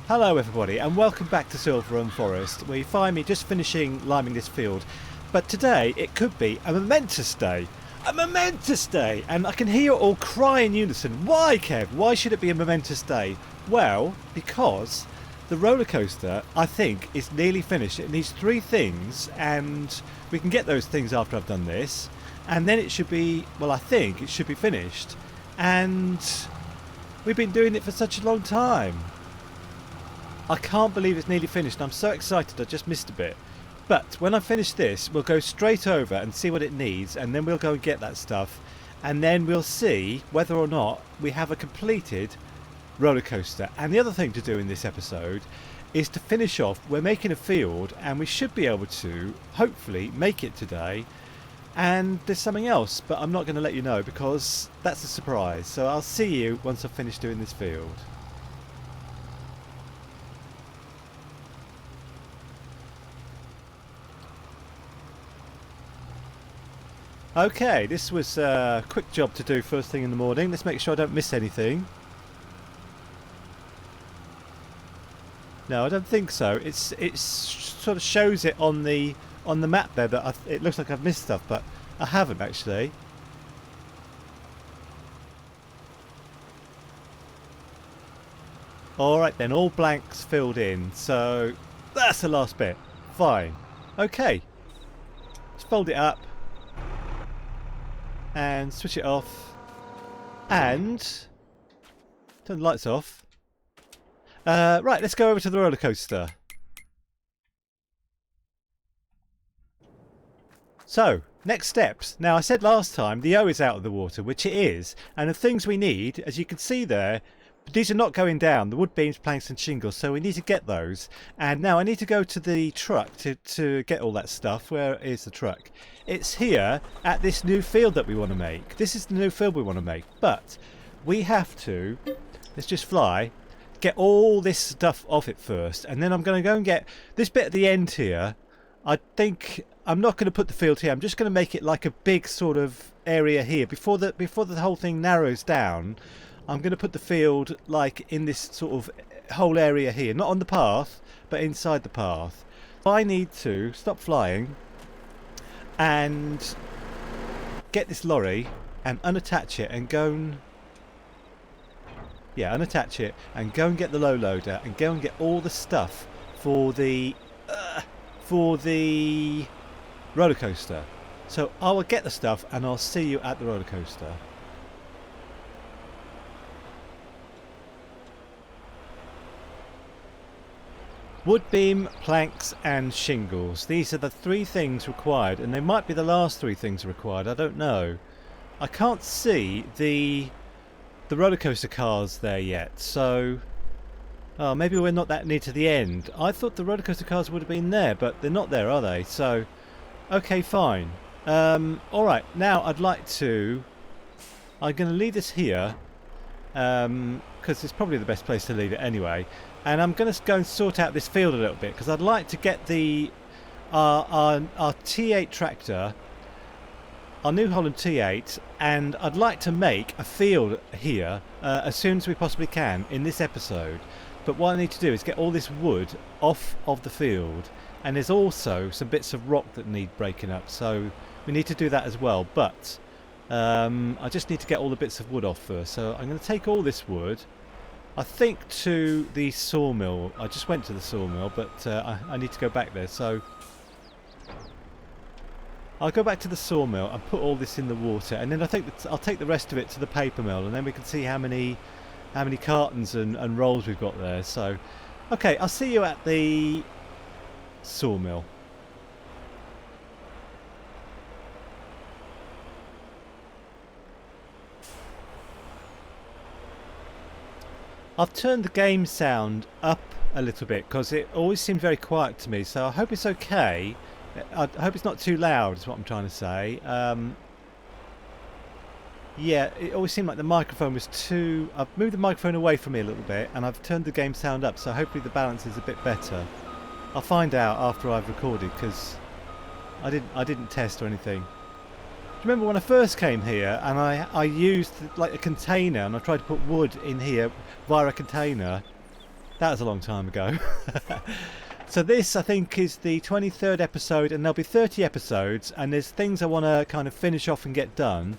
Hello everybody and welcome back to Silverrun Forest, where you find me just finishing liming this field. But today it could be a momentous day. A momentous day! And I can hear you all cry in unison. Why, Kev? Why should it be a momentous day? Well, because the roller coaster, I think, is nearly finished. It needs 3 things, and we can get those things after I've done this. And then it should be, well, I think it should be finished. And we've been doing it for such a long time. I can't believe it's nearly finished. I'm so excited I just missed a bit. But when I finish this, we'll go straight over and see what it needs, and then we'll go and get that stuff, and then we'll see whether or not we have a completed roller coaster. And the other thing to do in this episode is to finish off. We're making a field, and we should be able to hopefully make it today. And there's something else, but I'm not going to let you know because that's a surprise. So I'll see you once I've finished doing this field. Okay, this was a quick job to do first thing in the morning. Let's make sure I don't miss anything. No, I don't think so. It sort of shows it on the map there that it looks like I've missed stuff, but I haven't actually. Alright then, all blanks filled in, so that's the last bit. Fine. Okay, let's fold it up and switch it off and turn the lights off. Right, let's go over to the roller coaster. So, next steps. Now, I said last time the O is out of the water, which it is, and the things we need, as you can see there, these are not going down, the wood beams, planks and shingles, so we need to get those. And now I need to go to the truck to get all that stuff. Where is the truck? It's here at this new field that we want to make. This is the new field we want to make, but we have to, let's just fly, get all this stuff off it first, and then I'm going to go and get this bit at the end here. I think I'm not going to put the field here, I'm just going to make it like a big sort of area here. Before the whole thing narrows down, I'm going to put the field like in this sort of whole area here, not on the path, but inside the path. I need to stop flying and get this lorry and unattach it and go and unattach it and go and get the low loader and go and get all the stuff for the roller coaster. So I will get the stuff and I'll see you at the roller coaster. Wood beam, planks and shingles. These are the 3 things required, and they might be the last 3 things required, I don't know. I can't see the roller coaster cars there yet, so maybe we're not that near to the end. I thought the roller coaster cars would have been there, but they're not there, are they? So okay, fine. Alright, now I'm going to leave this here because it's probably the best place to leave it anyway. And I'm going to go and sort out this field a little bit because I'd like to get our T8 tractor, our New Holland T8, and I'd like to make a field here as soon as we possibly can in this episode. But what I need to do is get all this wood off of the field, and there's also some bits of rock that need breaking up, so we need to do that as well. But I just need to get all the bits of wood off first, so I'm going to take all this wood, I think, to the sawmill. I just went to the sawmill, but I need to go back there, so I'll go back to the sawmill and put all this in the water, and then I think I'll take the rest of it to the paper mill, and then we can see how many cartons and rolls we've got there. So okay, I'll see you at the sawmill. I've turned the game sound up a little bit because it always seemed very quiet to me, so I hope it's okay. I hope it's not too loud is what I'm trying to say. Yeah, it always seemed like the microphone was too... I've moved the microphone away from me a little bit and I've turned the game sound up, so hopefully the balance is a bit better. I'll find out after I've recorded because I didn't test or anything. Remember when I first came here and I used like a container and I tried to put wood in here via a container That was a long time ago. So this, I think, is the 23rd episode, and there'll be 30 episodes, and there's things I want to kind of finish off and get done.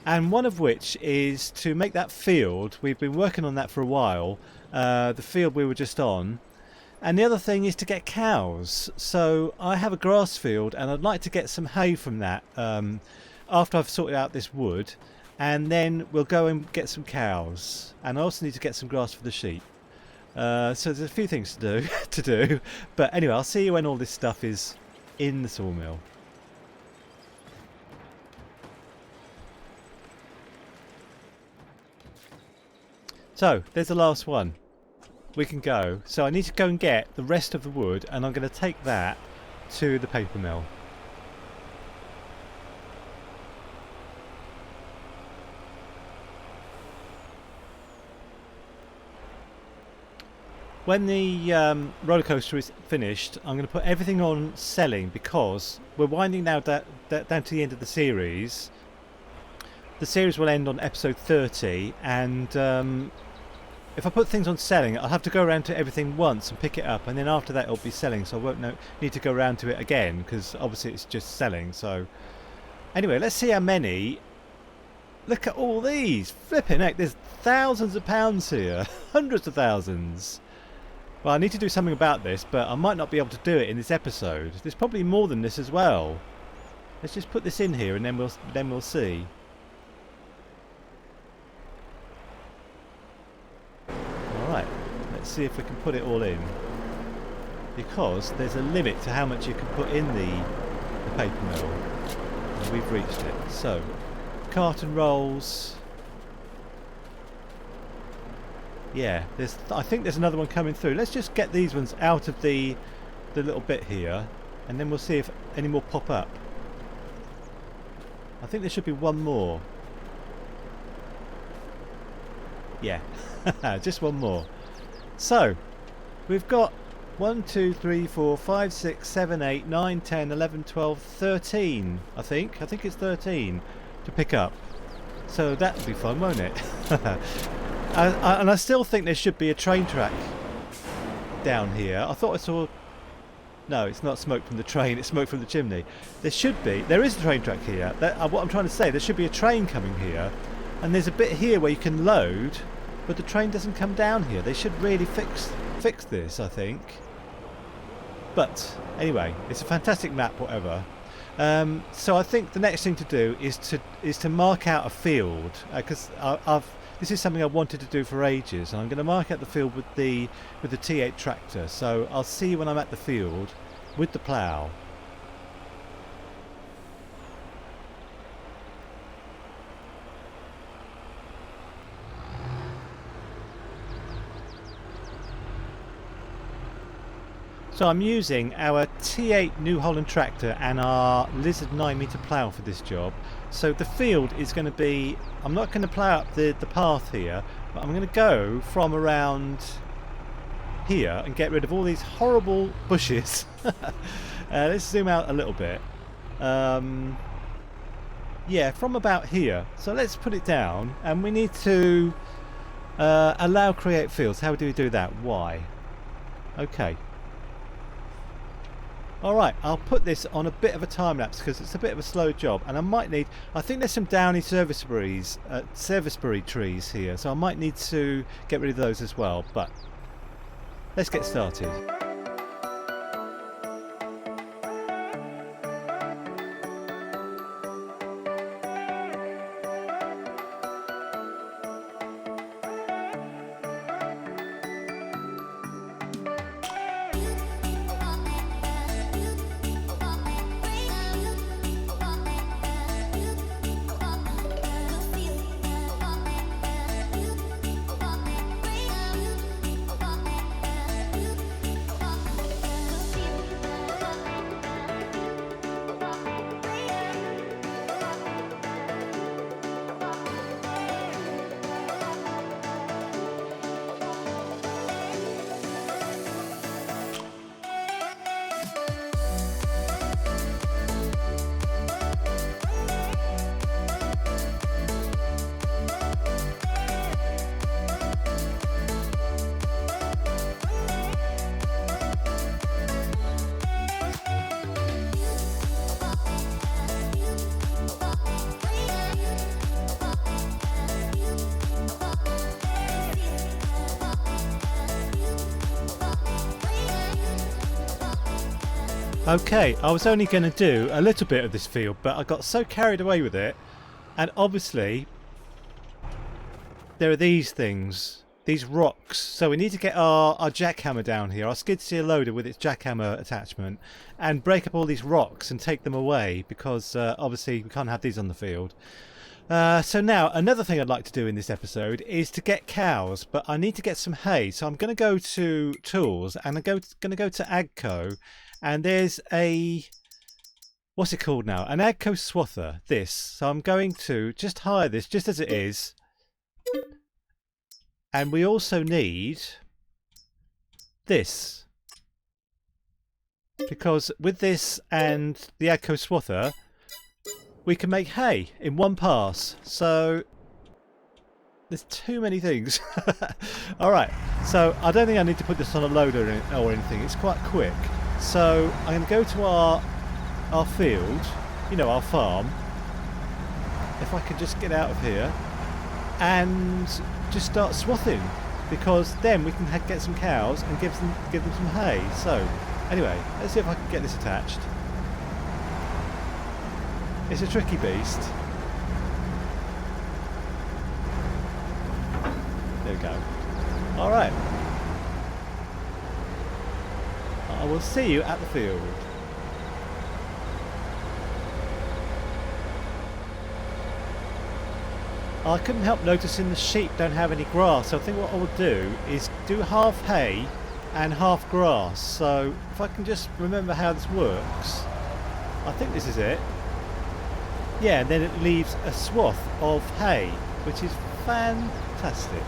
And one of which is to make that field. We've been working on that for a while, the field we were just on. And the other thing is to get cows. So I have a grass field, and I'd like to get some hay from that after I've sorted out this wood. And then we'll go and get some cows. And I also need to get some grass for the sheep. So there's a few things to do, but anyway, I'll see you when all this stuff is in the sawmill. So there's the last one. We can go. So I need to go and get the rest of the wood, and I'm going to take that to the paper mill. When the roller coaster is finished, I'm going to put everything on selling, because we're winding now down to the end of the series. The series will end on episode 30, and if I put things on selling, I'll have to go around to everything once and pick it up, and then after that it'll be selling, so I won't need to go around to it again, because obviously it's just selling. So anyway, let's see how many. Look at all these! Flipping heck, there's thousands of pounds here, hundreds of thousands. Well, I need to do something about this, but I might not be able to do it in this episode. There's probably more than this as well. Let's just put this in here, and then we'll see. All right, let's see if we can put it all in, because there's a limit to how much you can put in the paper mill, and we've reached it. So, carton rolls. Yeah, I think there's another one coming through. Let's just get these ones out of the little bit here, and then we'll see if any more pop up. I think there should be one more. Yeah, just one more. So, we've got 1, 2, 3, 4, 5, 6, 7, 8, 9, 10, 11, 12, 13, I think. I think it's 13 to pick up. So that'll be fun, won't it? And I still think there should be a train track down here. I thought I saw... No, it's not smoke from the train, it's smoke from the chimney. There should be. There is a train track here. What I'm trying to say, there should be a train coming here. And there's a bit here where you can load, but the train doesn't come down here. They should really fix this, I think. But anyway, it's a fantastic map, whatever. So I think the next thing to do is to mark out a field, because this is something I wanted to do for ages, and I'm going to mark out the field with the T8 tractor. So I'll see you when I'm at the field with the plough. So I'm using our T8 New Holland tractor and our Lizard 9-metre plough for this job. So the field is going to be, I'm not going to plough up the path here, but I'm going to go from around here and get rid of all these horrible bushes. Let's zoom out a little bit. Yeah, from about here. So let's put it down, and we need to allow create fields. How do we do that? Why? Okay. Alright, I'll put this on a bit of a time lapse because it's a bit of a slow job, and I think there's some downy serviceberry trees here, so I might need to get rid of those as well, but let's get started. Okay, I was only going to do a little bit of this field, but I got so carried away with it. And obviously, there are these things, these rocks. So we need to get our jackhammer down here, our skid steer loader with its jackhammer attachment, and break up all these rocks and take them away, because obviously we can't have these on the field. So now, another thing I'd like to do in this episode is to get cows, but I need to get some hay. So I'm going to go to Tools, and I'm going to go to Agco, and there's a... what's it called now? An Agco Swather, this. So I'm going to just hire this just as it is. And we also need this. Because with this and the Agco Swather, we can make hay in one pass. So there's too many things. Alright, so I don't think I need to put this on a loader or anything. It's quite quick. So I'm going to go to our field, you know, our farm. If I can just get out of here and just start swathing, because then we can get some cows and give them some hay. So anyway, let's see if I can get this attached. It's a tricky beast. There we go. Alright. I will see you at the field. I couldn't help noticing the sheep don't have any grass, so I think what I will do is do half hay and half grass. So if I can just remember how this works, I think this is it. Yeah, and then it leaves a swath of hay, which is fantastic.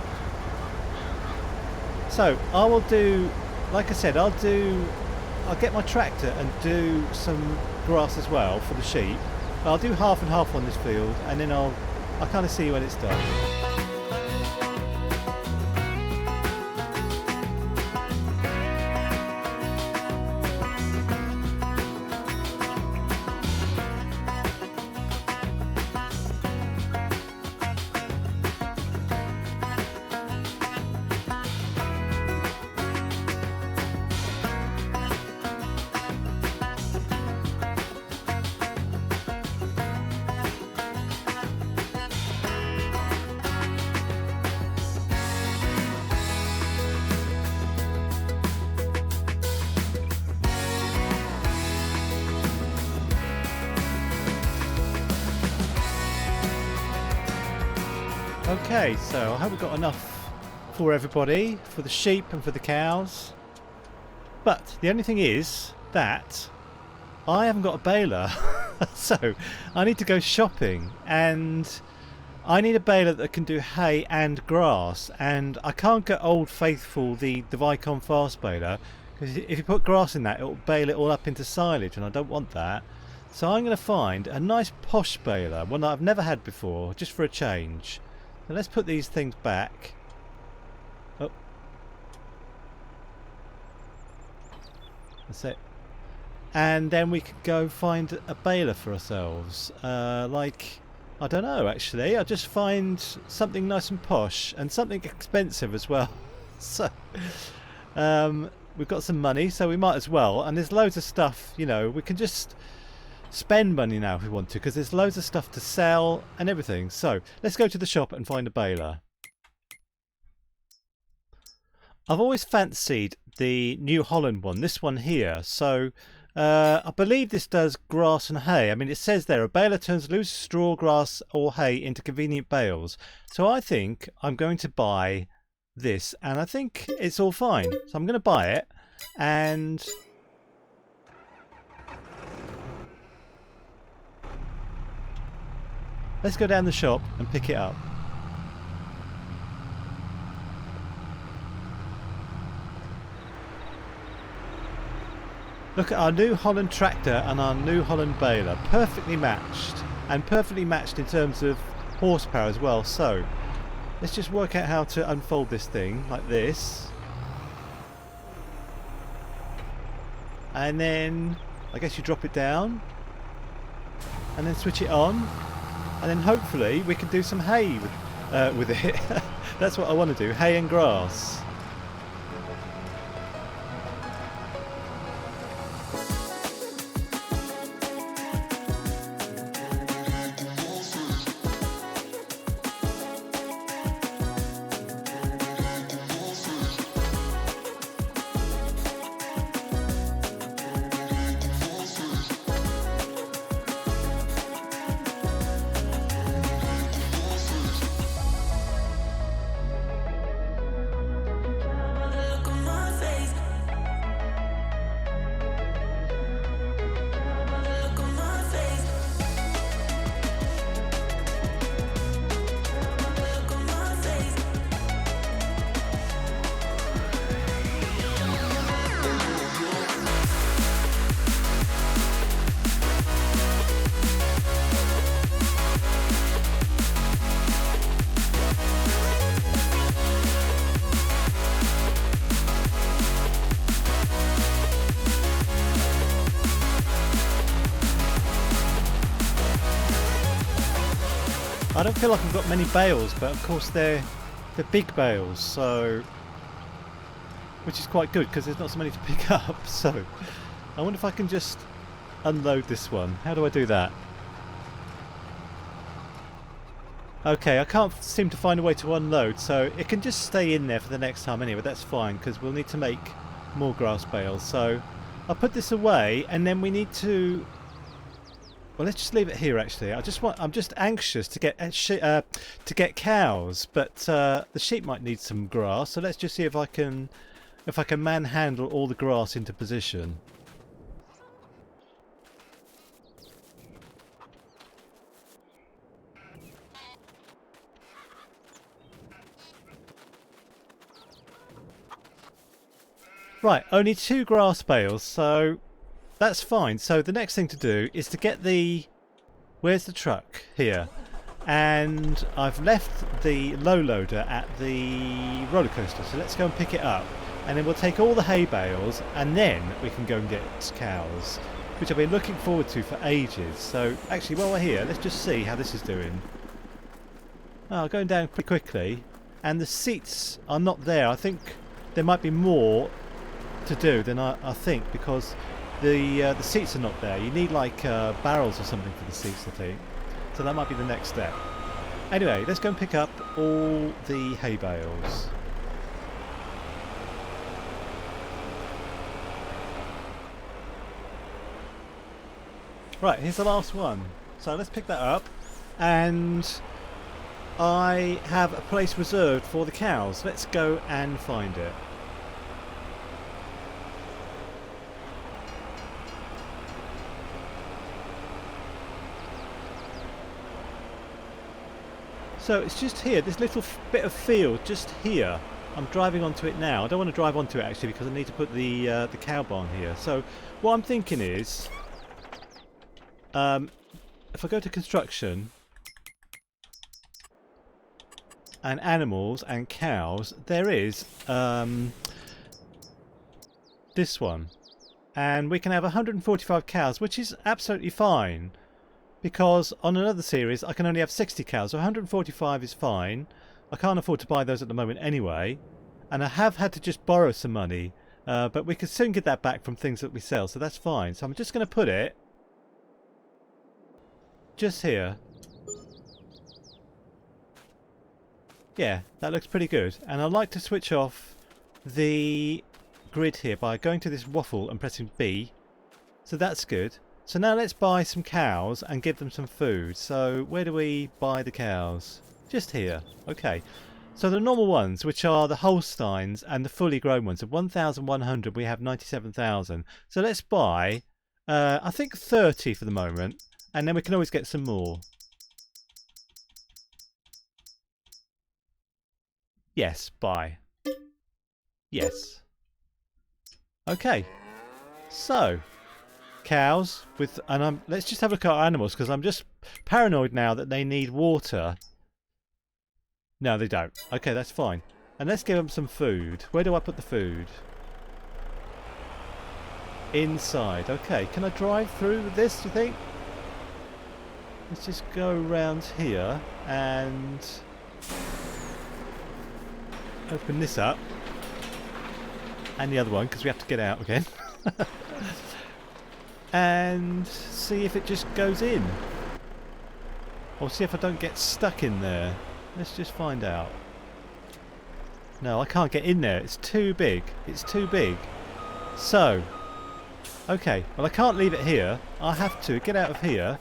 So I will do, like I said, I'll get my tractor and do some grass as well for the sheep. But I'll do half and half on this field, and then I'll kind of see when it's done. Okay, so I hope we've got enough for everybody, for the sheep and for the cows. But the only thing is that I haven't got a baler. So I need to go shopping, and I need a baler that can do hay and grass, and I can't get Old Faithful, the Vicon fast baler, because if you put grass in that, it will bale it all up into silage, and I don't want that. So I'm going to find a nice posh baler, one that I've never had before, just for a change. So let's put these things back. Oh. That's it. And then we can go find a baler for ourselves. Like, I don't know actually. I'll just find something nice and posh and something expensive as well. So, we've got some money, so we might as well. And there's loads of stuff, you know, we can just spend money now if we want to, because there's loads of stuff to sell and everything. So let's go to the shop and find a baler. I've always fancied the New Holland one, this one here. So I believe this does grass and hay. I mean, it says there, a baler turns loose straw, grass or hay into convenient bales. So I think I'm going to buy this, and I think it's all fine. So I'm going to buy it, and let's go down the shop and pick it up. Look at our New Holland tractor and our New Holland baler. Perfectly matched. And perfectly matched in terms of horsepower as well. So, let's just work out how to unfold this thing like this. And then, I guess you drop it down. And then switch it on. And then hopefully we can do some hay with it. That's what I want to do, hay and grass. I don't feel like I've got many bales, but of course they're big bales, so which is quite good because there's not so many to pick up. So I wonder if I can just unload this one. How do I do that? Okay, I can't seem to find a way to unload, so it can just stay in there for the next time anyway. That's fine because we'll need to make more grass bales. So I'll put this away, and then we need to. Well, let's just leave it here. Actually, I'm just anxious to get cows, but the sheep might need some grass. So let's just see if I can manhandle all the grass into position. Right, only 2 grass bales, so that's fine. So the next thing to do is to get the... Where's the truck? Here. And I've left the low loader at the roller coaster, so let's go and pick it up. And then we'll take all the hay bales, and then we can go and get cows, which I've been looking forward to for ages. So actually, while we're here, let's just see how this is doing. Oh, going down pretty quickly. And the seats are not there. I think there might be more to do than I think, because the seats are not there. You need like barrels or something for the seats, I think. So that might be the next step. Anyway, let's go and pick up all the hay bales. Right, here's the last one. So let's pick that up, and I have a place reserved for the cows. Let's go and find it. So it's just here, this little bit of field just here. I'm driving onto it now. I don't want to drive onto it actually because I need to put the cow barn here. So what I'm thinking is, if I go to construction and animals and cows, there is this one, and we can have 145 cows, which is absolutely fine. Because on another series I can only have 60 cows, so 145 is fine. I can't afford to buy those at the moment anyway, and I have had to just borrow some money, but we can soon get that back from things that we sell, so that's fine. So I'm just going to put it just here. Yeah, that looks pretty good. And I'd like to switch off the grid here by going to this waffle and pressing B, so that's good. So now let's buy some cows and give them some food. So where do we buy the cows? Just here. Okay. So the normal ones, which are the Holsteins and the fully grown ones, of 1,100, we have 97,000. So let's buy, I think 30 for the moment, and then we can always get some more. Yes, buy. Yes. Okay. So cows with, and let's just have a look at our animals, because I'm just paranoid now that they need water. No, they don't. Okay, that's fine. And let's give them some food. Where do I put the food? Inside. Okay, can I drive through with this, do you think? Let's just go around here and open this up. And the other one, because we have to get out again. And see if it just goes in. Or see if I don't get stuck in there. Let's just find out. No, I can't get in there. It's too big. It's too big. So, okay. Well, I can't leave it here. I have to get out of here,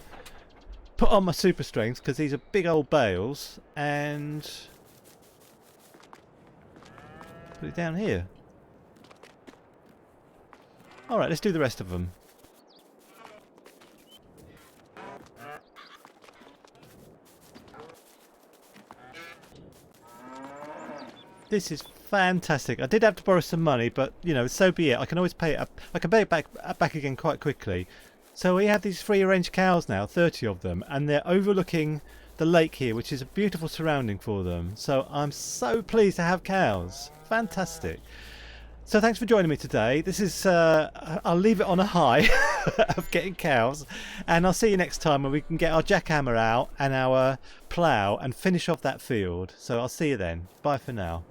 put on my super strength, because these are big old bales, and put it down here. Alright, let's do the rest of them. This is fantastic. I did have to borrow some money, but you know, so be it. I can always pay it up. I can pay it back again quite quickly. So we have these free range cows now, 30 of them, and they're overlooking the lake here, which is a beautiful surrounding for them. So I'm so pleased to have cows. Fantastic. So thanks for joining me today. This is I'll leave it on a high. of getting cows, and I'll see you next time when we can get our jackhammer out and our plough and finish off that field. So I'll see you then. Bye for now.